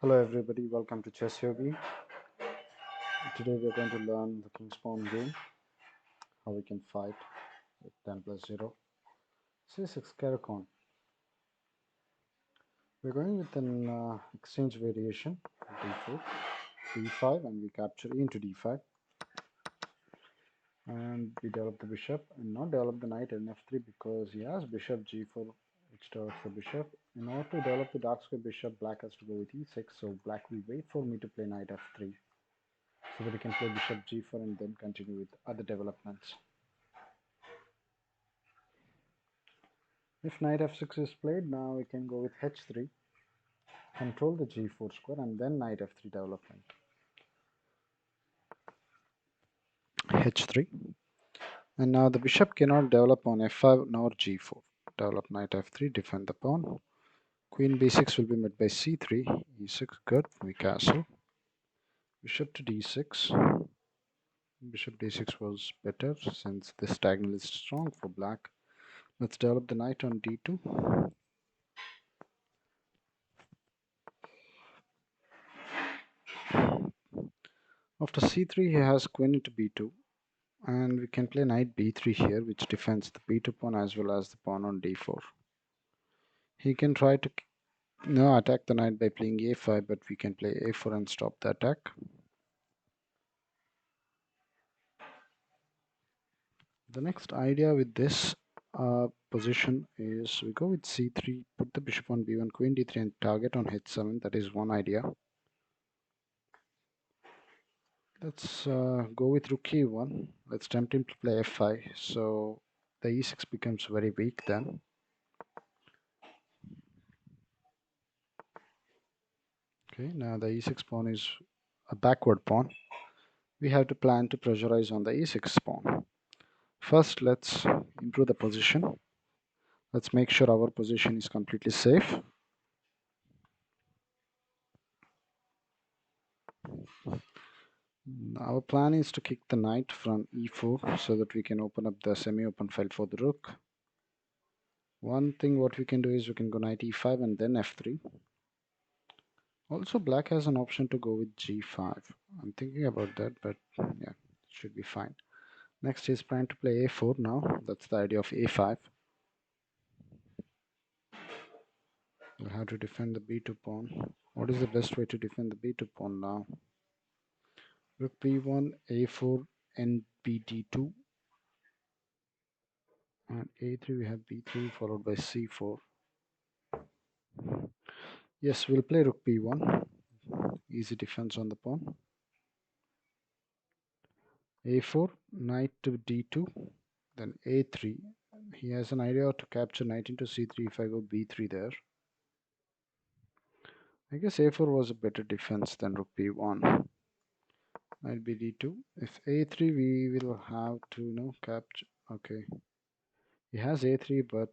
Hello everybody, welcome to Chess Yogi. Today we are going to learn the King's Pawn game, how we can fight with 10 plus 0. C6 Caro. We're going with an exchange variation, d4, d5, and we capture e into d5. And we develop the bishop and not develop the knight in f3 because he has bishop g4, which develops the bishop. In order to develop the dark square bishop, black has to go with e6, so black will wait for me to play knight f3 so that he can play bishop g4 and then continue with other developments. If knight f6 is played, now we can go with h3, control the g4 square, and then knight f3 development. h3, and now the bishop cannot develop on f5 nor g4. Develop knight f3, defend the pawn. Queen b6 will be met by c3, e6, good, we castle. Bishop to d6. Bishop d6 was better since this diagonal is strong for black. Let's develop the knight on d2. After c3, he has queen into b2. And we can play knight b3 here, which defends the b2 pawn as well as the pawn on d4. He can try to attack the knight by playing a5, but we can play a4 and stop the attack. The next idea with this position is we go with c3, put the bishop on b1, queen d3, and target on h7. That is one idea. Let's go with rook e1. Let's tempt him to play f5. So the e6 becomes very weak then. Okay, now the e6 pawn is a backward pawn. We have to plan to pressurize on the e6 pawn. First, let's improve the position. Let's make sure our position is completely safe. Our plan is to kick the knight from e4 so that we can open up the semi-open file for the rook. One thing what we can do is we can go knight e5 and then f3. Also, black has an option to go with g5. I'm thinking about that, but yeah, it should be fine. Next, he's planning to play a4 now. That's the idea of a5. We'll have to defend the b2 pawn. What is the best way to defend the b2 pawn now? Rook b1, a4, and bd2. And a3 we have b3 followed by c4. Yes, we'll play rook b1. Easy defense on the pawn. a4, knight to d2, then a3. He has an idea to capture knight into c3 if I go b3 there. I guess a4 was a better defense than rook b1. Knight bd2. If a3, we will have to capture. Okay, he has a3, but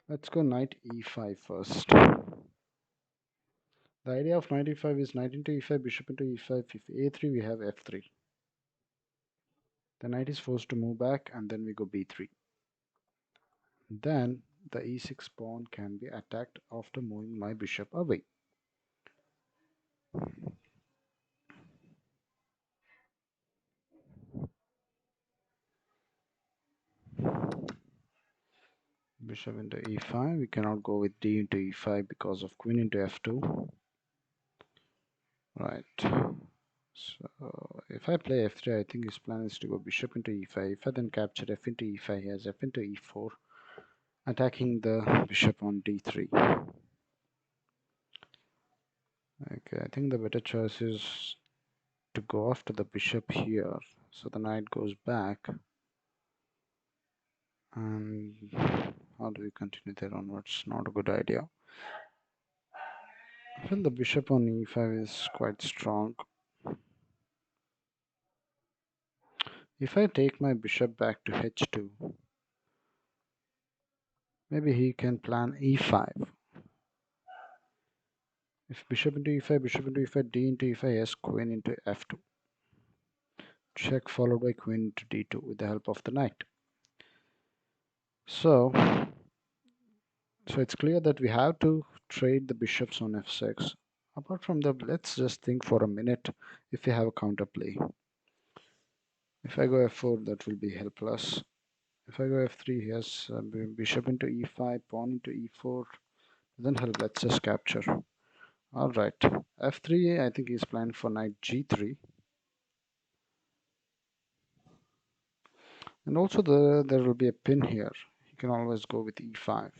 let's go knight e5 first. The idea of knight e5 is knight into e5, bishop into e5. If a3, we have f3. The knight is forced to move back, and then we go b3. Then the e6 pawn can be attacked after moving my bishop away. Bishop into e5. We cannot go with d into e5 because of queen into f2. Right. So if I play f3, I think his plan is to go bishop into e5. If I then capture f into e5, he has f into e4, attacking the bishop on d3. Okay, I think the better choice is to go after the bishop here. So the knight goes back. And how do we continue there onwards? Not a good idea. I feel the bishop on e5 is quite strong. If I take my bishop back to h2, maybe he can plan e5. If bishop into e5, bishop into e5, d into e5, yes, queen into f2. Check followed by queen into d2 with the help of the knight. So So it's clear that we have to trade the bishops on f6. Apart from that, let's just think for a minute if we have a counterplay. If I go f4, that will be helpless. If I go f3, he has bishop into e5, pawn into e4. Doesn't help. Let's just capture. All right. f3, I think he's planning for knight g3. And also there will be a pin here. He can always go with e5.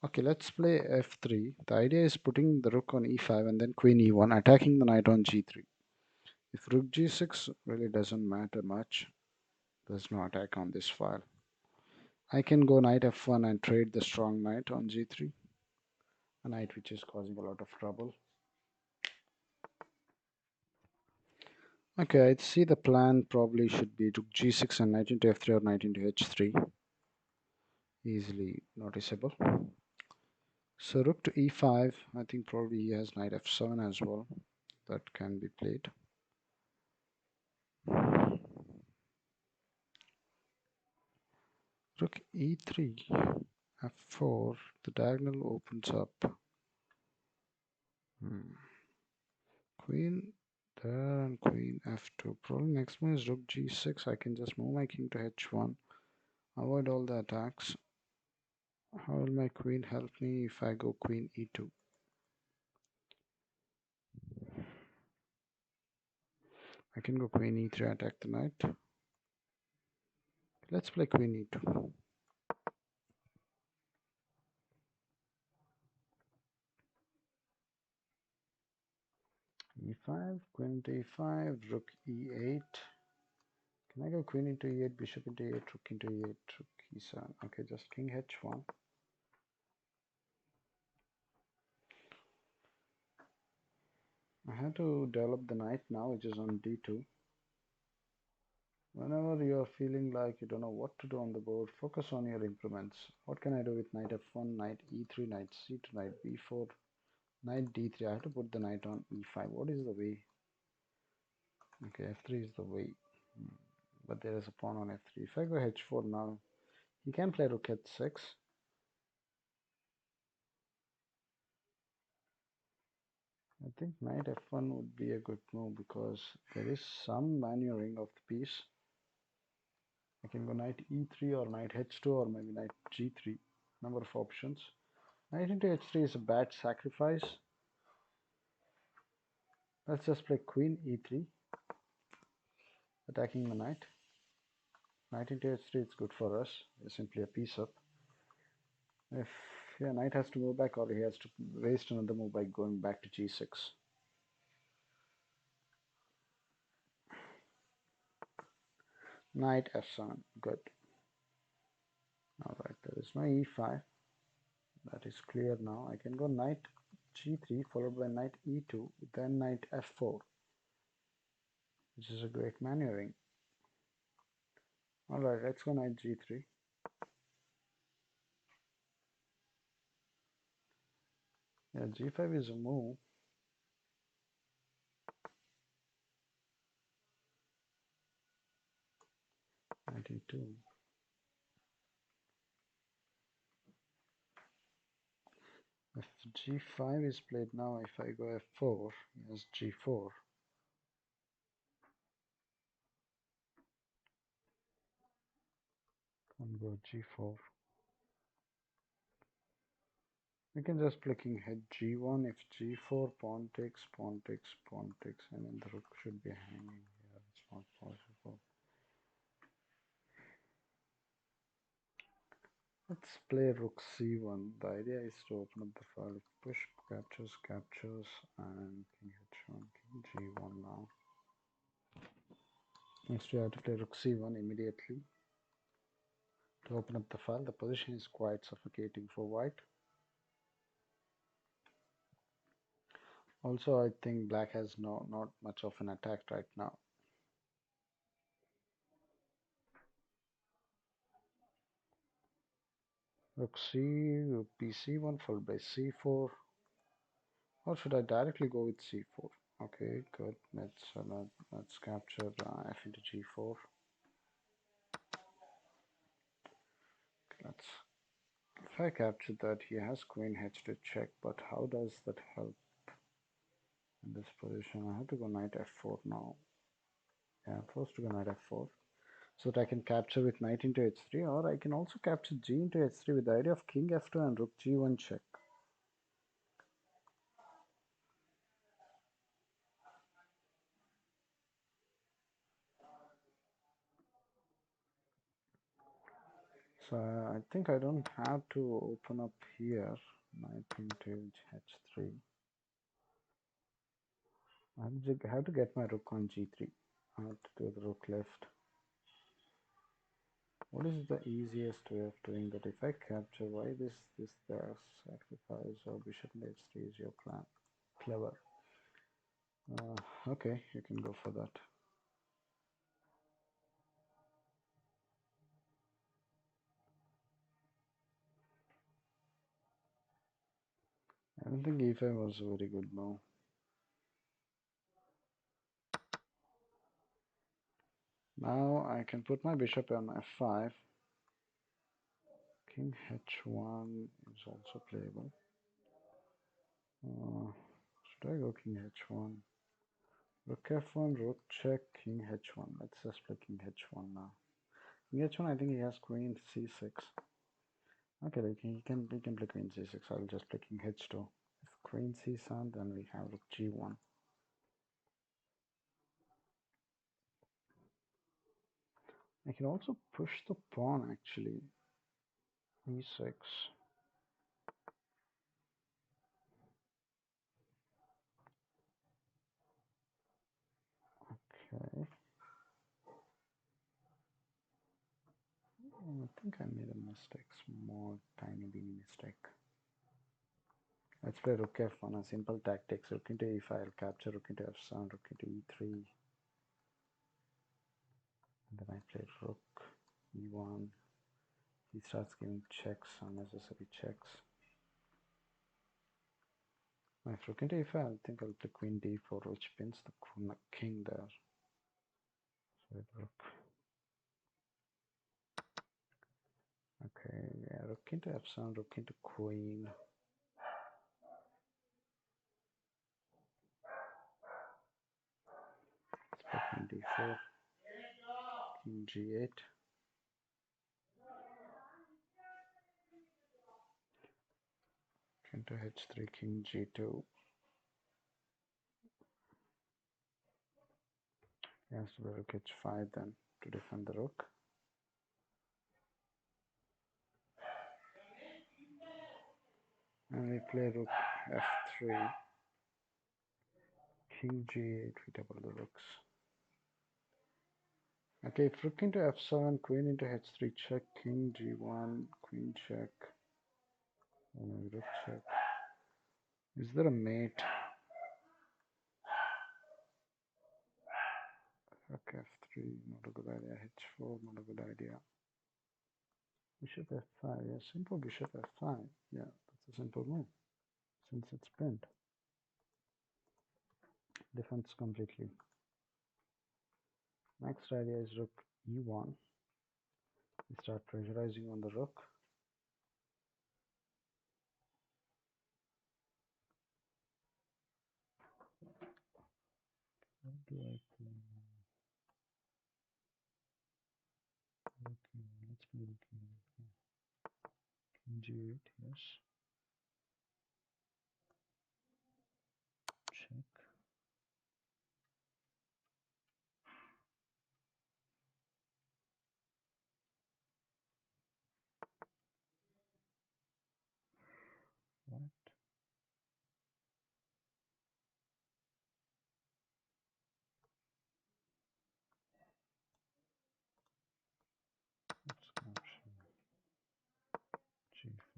Okay, let's play f3. The idea is putting the rook on e5 and then queen e1, attacking the knight on g3. If rook g6 really doesn't matter much, there's no attack on this file. I can go knight f1 and trade the strong knight on g3, a knight which is causing a lot of trouble. Okay, I see the plan probably should be rook g6 and knight into f3 or knight into h3. Easily noticeable. So rook to e5, I think probably he has knight f7 as well. That can be played. Rook e3, f4, the diagonal opens up. Hmm. Queen there and queen f2. Probably next move is rook g6. I can just move my king to h1. Avoid all the attacks. How will my queen help me if I go queen e2? I can go queen e3, attack the knight. Let's play queen e2. e5, queen into e5, rook e8. Can I go queen into e8, bishop into e8, rook into e8, rook e7? Okay, just king h1. I have to develop the knight now, which is on d2. Whenever you are feeling like you don't know what to do on the board, focus on your improvements. What can I do with knight f1, knight e3, knight c2, knight b4, knight d3? I have to put the knight on e5. What is the way? Okay, f3 is the way. But there is a pawn on f3. If I go h4 now, he can play rook h6. I think knight f1 would be a good move because there is some maneuvering of the piece. I can go knight e3 or knight h2 or maybe knight g3. Number of options. Knight into h3 is a bad sacrifice. Let's just play queen e3, attacking the knight. Knight into h3 is good for us. It's simply a piece up. If yeah, knight has to move back or he has to waste another move by going back to g6. Knight f7, good. Alright, there is no e5. That is clear now. I can go knight g3 followed by knight e2, then knight f4, which is a great maneuvering. Alright, let's go knight g3. Yeah, g5 is a move. Knight e2. If g5 is played now, if I go f4, yes, g4. And go g4. We can just play king head g1. If g4, pawn takes, pawn takes, pawn takes, and then the rook should be hanging here. It's not possible. Let's play rook c1. The idea is to open up the file. If push captures, captures, and king h1, king g1 now. Next we have to play rook c1 immediately to open up the file. The position is quite suffocating for white. Also, I think black has not much of an attack right now. Rook c, rook bc1 followed by c4. Or should I directly go with c4? Okay, good. Let's capture f into g4. Let's If I capture that, he has queen h to check, but how does that help in this position? I have to go knight f4 now. Yeah, I'm forced to go knight f4. So that I can capture with knight into h3, or I can also capture g into h3 with the idea of king f2 and rook g1 check. So I think I don't have to open up here, knight into h3. I have to get my rook on g3. I have to do the rook left. What is the easiest way of doing that? If I capture, why this there? Sacrifice or bishop in h3 is your plan. Clever. Okay, you can go for that. I don't think e5 was a very good move. Now I can put my bishop on f5. King h1 is also playable. Should I go king h1? Rook f1, rook check, king h1. Let's just play king h1 now. King h1, I think he has queen c6. Okay, like he can play queen c6. I'll just play king h2. If queen c7, then we have rook g1. I can also push the pawn actually. e6. Okay. I think I made a mistake. Small, tiny, beanie mistake. Let's play rook f1. A simple tactics. Rook into e5. I'll capture rook into f7. Rook into e3. And then I play rook e1. He starts giving checks, unnecessary checks. If rook into e5, I think I'll play queen d4, which pins the king there. So rook. Okay, yeah, rook into f7, rook into queen. Let's play queen d4, king g8. Into h3, king g2. He has to play rook h5 then to defend the rook. And we play rook f3, king g8, we double the rooks. Okay, if rook into f7, queen into h3 check, king g1, queen check, and rook check. Is there a mate? Rook f3, not a good idea. h4, not a good idea. Bishop f5, yeah, simple bishop f5. Yeah, that's a simple move since it's pinned. Defense completely. Next idea is rook e1. We start pressurizing on the rook. How do I play? Okay, let's play king g8, yes. Check. What? Let's capture g5.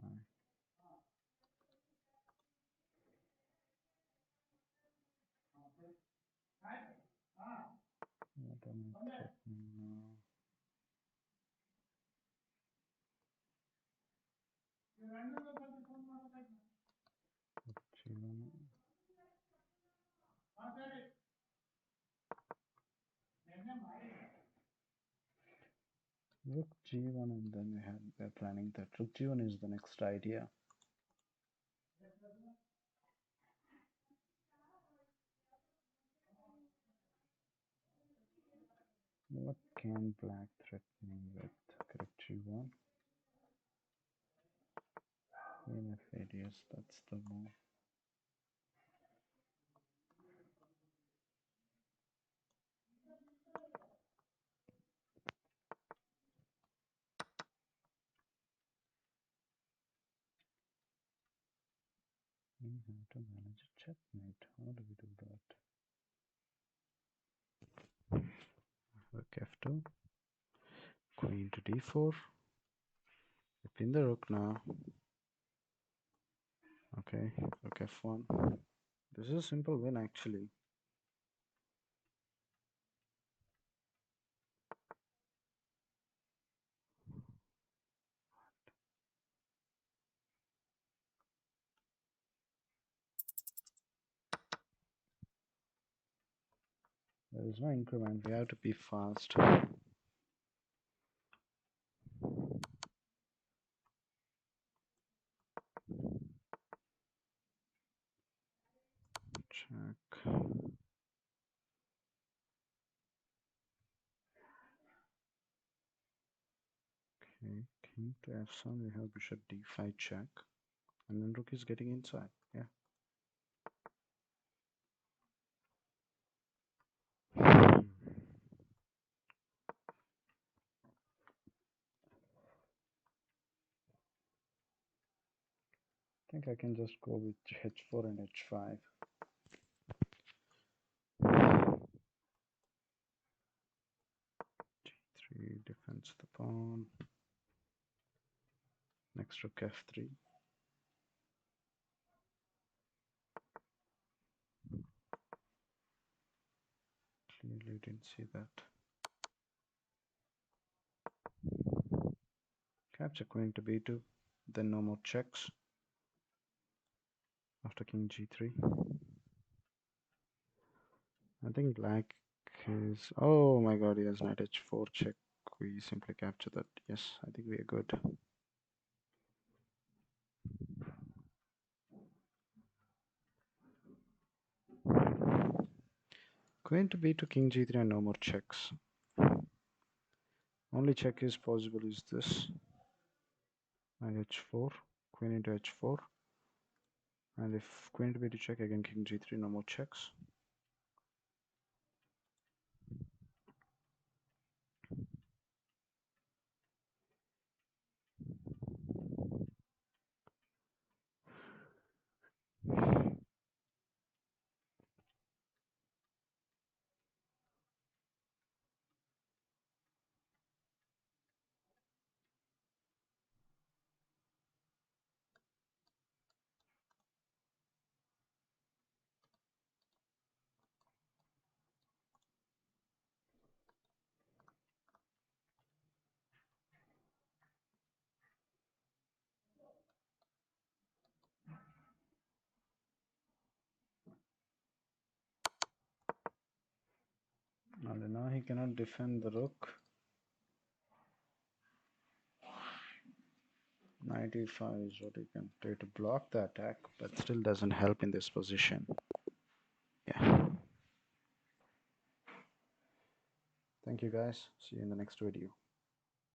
What am I threatening now? G1. Rook g1, and then we're planning that rook g1 is the next idea. What can black threatening with? Correct g1. Queen f8, yes, that's the move. We have to manage a checkmate. How do we do that? Rook f2, queen to d4. We pin the rook now. Okay, rook f1. This is a simple win actually. There is no increment, we have to be fast. Check. Okay, king to f7, we have bishop d5 check. And then rook is getting inside, yeah. I think I can just go with h4 and h5. g3 defends the pawn. Next rook f3. Clearly didn't see that. Capture queen to b2. Then no more checks. After king g3. I think black is... Oh my god, he has knight h4 check. We simply capture that. Yes, I think we are good. Queen to b2, king g3, and no more checks. Only check is possible is this. Knight h4, queen into h4. And if queen to b2 check, again king g3, no more checks. And now he cannot defend the rook. Knight e5 is what he can try to block the attack, but still doesn't help in this position. Yeah. Thank you guys. See you in the next video.